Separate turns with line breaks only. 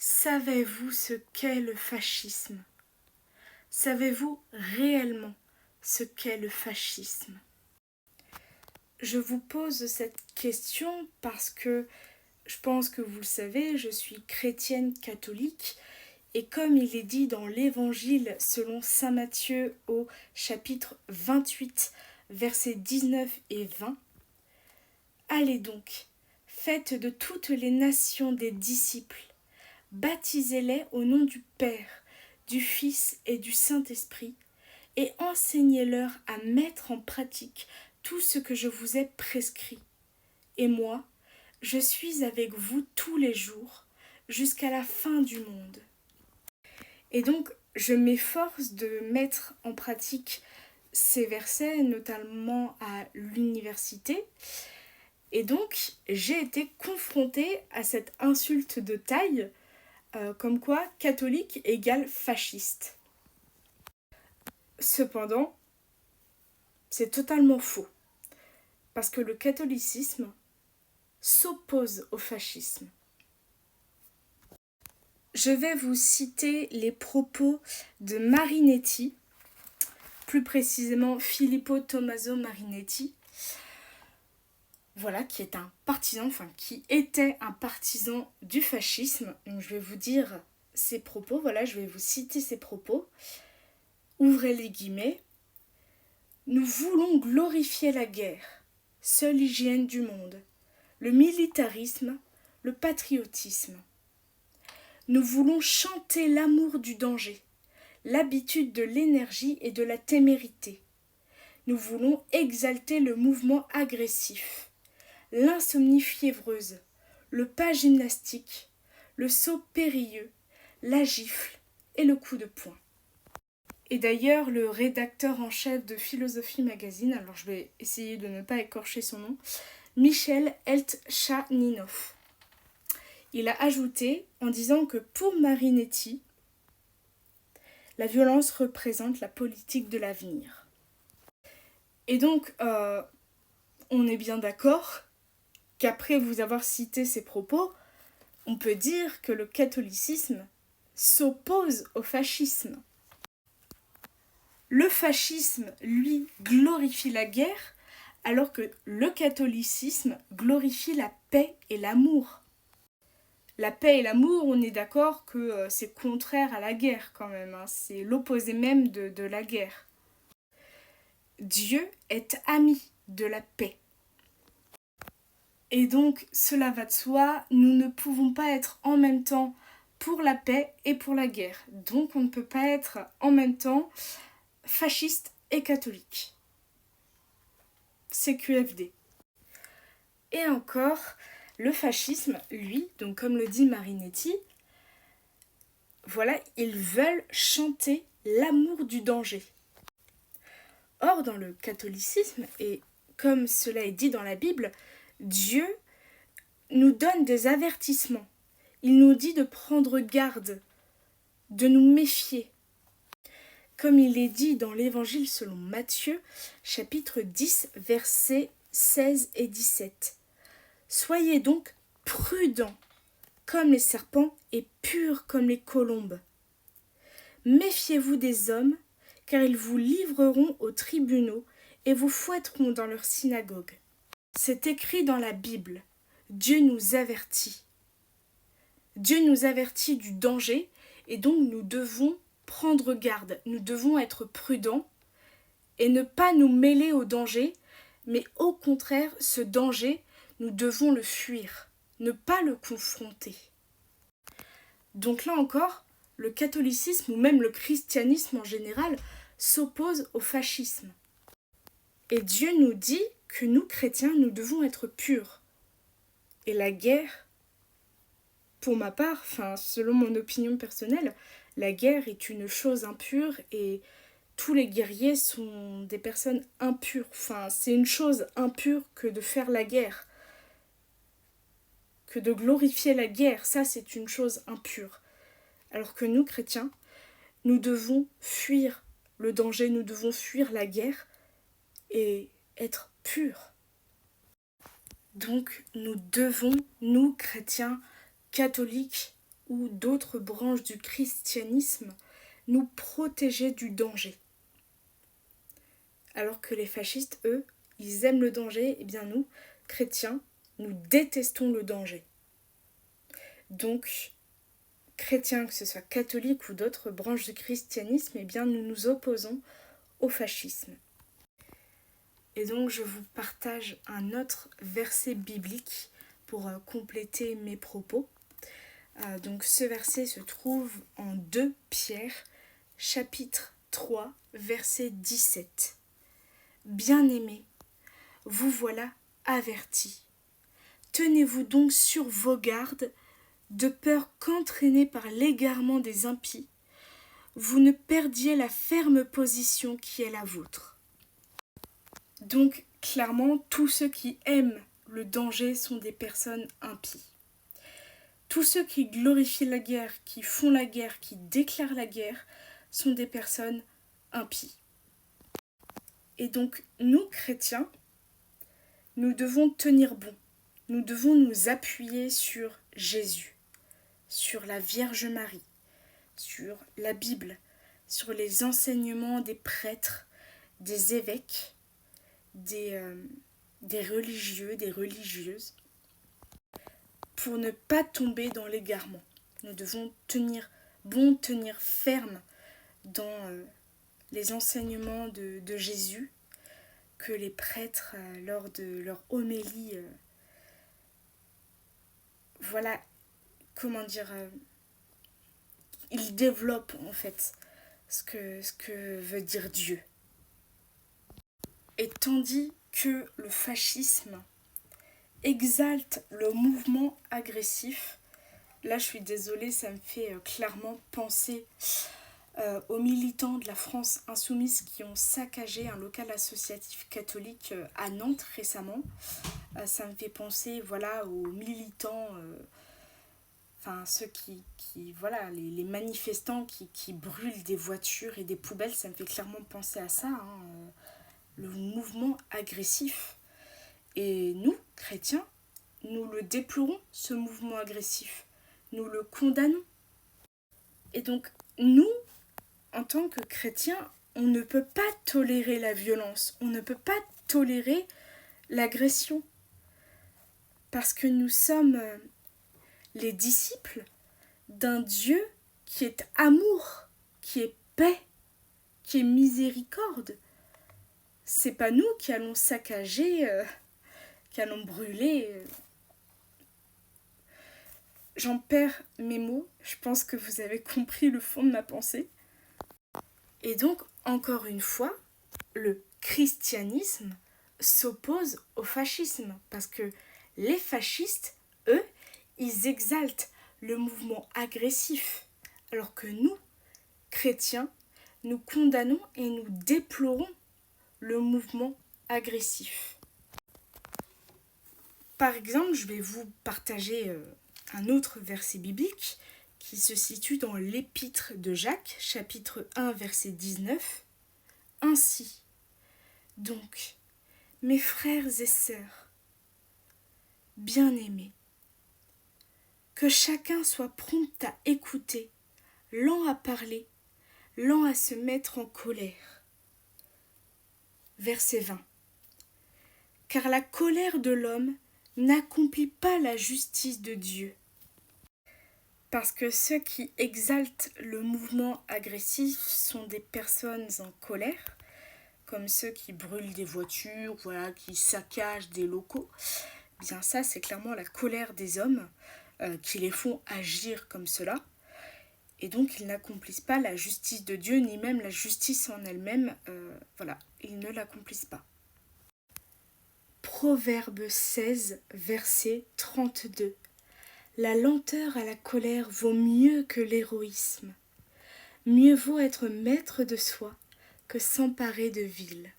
Savez-vous ce qu'est le fascisme? Savez-vous réellement ce qu'est le fascisme? Je vous pose cette question parce que je pense que vous le savez, je suis chrétienne catholique et comme il est dit dans l'Évangile selon saint Matthieu au chapitre 28, versets 19 et 20, allez donc, faites de toutes les nations des disciples, baptisez-les au nom du Père, du Fils et du Saint-Esprit, et enseignez-leur à mettre en pratique tout ce que je vous ai prescrit. Et moi, je suis avec vous tous les jours, jusqu'à la fin du monde. Et donc, je m'efforce de mettre en pratique ces versets, notamment à l'université. Et donc, j'ai été confrontée à cette insulte de taille, comme quoi catholique égale fasciste. Cependant, c'est totalement faux, parce que le catholicisme s'oppose au fascisme. Je vais vous citer les propos de Marinetti, plus précisément Filippo Tommaso Marinetti, voilà, qui était un partisan du fascisme. Donc je vais vous dire ses propos, voilà, je vais vous citer ses propos. Ouvrez les guillemets. Nous voulons glorifier la guerre, seule hygiène du monde, le militarisme, le patriotisme. Nous voulons chanter l'amour du danger, l'habitude de l'énergie et de la témérité. Nous voulons exalter le mouvement agressif, l'insomnie fiévreuse, le pas gymnastique, le saut périlleux, la gifle et le coup de poing. Et d'ailleurs, le rédacteur en chef de Philosophie Magazine, alors je vais essayer de ne pas écorcher son nom, Michel Eltchaninov, il a ajouté en disant que pour Marinetti, la violence représente la politique de l'avenir. Et donc, on est bien d'accord qu'après vous avoir cité ces propos, on peut dire que le catholicisme s'oppose au fascisme. Le fascisme, lui, glorifie la guerre, alors que le catholicisme glorifie la paix et l'amour. La paix et l'amour, on est d'accord que c'est contraire à la guerre quand même, hein. C'est l'opposé même de la guerre. Dieu est ami de la paix. Et donc, cela va de soi, nous ne pouvons pas être en même temps pour la paix et pour la guerre. Donc, on ne peut pas être en même temps fasciste et catholique. C'est QFD. Et encore, le fascisme, lui, donc comme le dit Marinetti, voilà, ils veulent chanter l'amour du danger. Or, dans le catholicisme, et comme cela est dit dans la Bible, Dieu nous donne des avertissements. Il nous dit de prendre garde, de nous méfier. Comme il est dit dans l'Évangile selon Matthieu, chapitre 10, versets 16 et 17. Soyez donc prudents comme les serpents et purs comme les colombes. Méfiez-vous des hommes, car ils vous livreront aux tribunaux et vous fouetteront dans leurs synagogues. C'est écrit dans la Bible. Dieu nous avertit. Dieu nous avertit du danger et donc nous devons prendre garde. Nous devons être prudents et ne pas nous mêler au danger, mais au contraire, ce danger, nous devons le fuir, ne pas le confronter. Donc là encore, le catholicisme ou même le christianisme en général s'oppose au fascisme. Et Dieu nous dit que nous, chrétiens, nous devons être purs. Et la guerre, pour ma part, selon mon opinion personnelle, la guerre est une chose impure et tous les guerriers sont des personnes impures. C'est une chose impure que de faire la guerre. Que de glorifier la guerre, ça c'est une chose impure. Alors que nous, chrétiens, nous devons fuir le danger, nous devons fuir la guerre et être purs. Donc nous devons, nous, chrétiens, catholiques ou d'autres branches du christianisme nous protégeaient du danger. Alors que les fascistes, eux, ils aiment le danger, et bien nous, chrétiens, nous détestons le danger. Donc, chrétiens, que ce soit catholiques ou d'autres branches du christianisme, eh bien nous nous opposons au fascisme. Et donc je vous partage un autre verset biblique pour compléter mes propos. Donc ce verset se trouve en 2 Pierre, chapitre 3, verset 17. Bien-aimés, vous voilà avertis. Tenez-vous donc sur vos gardes, de peur qu'entraînés par l'égarement des impies, vous ne perdiez la ferme position qui est la vôtre. Donc, clairement, tous ceux qui aiment le danger sont des personnes impies. Tous ceux qui glorifient la guerre, qui font la guerre, qui déclarent la guerre, sont des personnes impies. Et donc, nous, chrétiens, nous devons tenir bon. Nous devons nous appuyer sur Jésus, sur la Vierge Marie, sur la Bible, sur les enseignements des prêtres, des évêques, des religieux, des religieuses, pour ne pas tomber dans l'égarement. Nous devons tenir bon, tenir ferme dans les enseignements de Jésus que les prêtres, lors de leur homélie, ils développent en fait ce que veut dire Dieu. Et tandis que le fascisme exalte le mouvement agressif, là je suis désolée, ça me fait clairement penser aux militants de la France insoumise qui ont saccagé un local associatif catholique à Nantes récemment. Ça me fait penser aux militants, ceux les manifestants qui brûlent des voitures et des poubelles, ça me fait clairement penser à ça, le mouvement agressif. Et nous, chrétiens, nous le déplorons, ce mouvement agressif. Nous le condamnons. Et donc, nous, en tant que chrétiens, on ne peut pas tolérer la violence, on ne peut pas tolérer l'agression. Parce que nous sommes les disciples d'un Dieu qui est amour, qui est paix, qui est miséricorde. C'est pas nous qui allons saccager, qui allons brûler. J'en perds mes mots, je pense que vous avez compris le fond de ma pensée. Et donc, encore une fois, le christianisme s'oppose au fascisme, parce que les fascistes, eux, ils exaltent le mouvement agressif, alors que nous, chrétiens, nous condamnons et nous déplorons le mouvement agressif. Par exemple, je vais vous partager un autre verset biblique qui se situe dans l'épître de Jacques, chapitre 1, verset 19. Ainsi, donc, mes frères et sœurs, bien-aimés, que chacun soit prompt à écouter, lent à parler, lent à se mettre en colère. Verset 20. Car la colère de l'homme n'accomplit pas la justice de Dieu. Parce que ceux qui exaltent le mouvement agressif sont des personnes en colère, comme ceux qui brûlent des voitures, qui saccagent des locaux. Bien ça, c'est clairement la colère des hommes qui les font agir comme cela. Et donc, ils n'accomplissent pas la justice de Dieu, ni même la justice en elle-même. Ils ne l'accomplissent pas. Proverbe 16, verset 32. La lenteur à la colère vaut mieux que l'héroïsme. Mieux vaut être maître de soi que s'emparer de ville.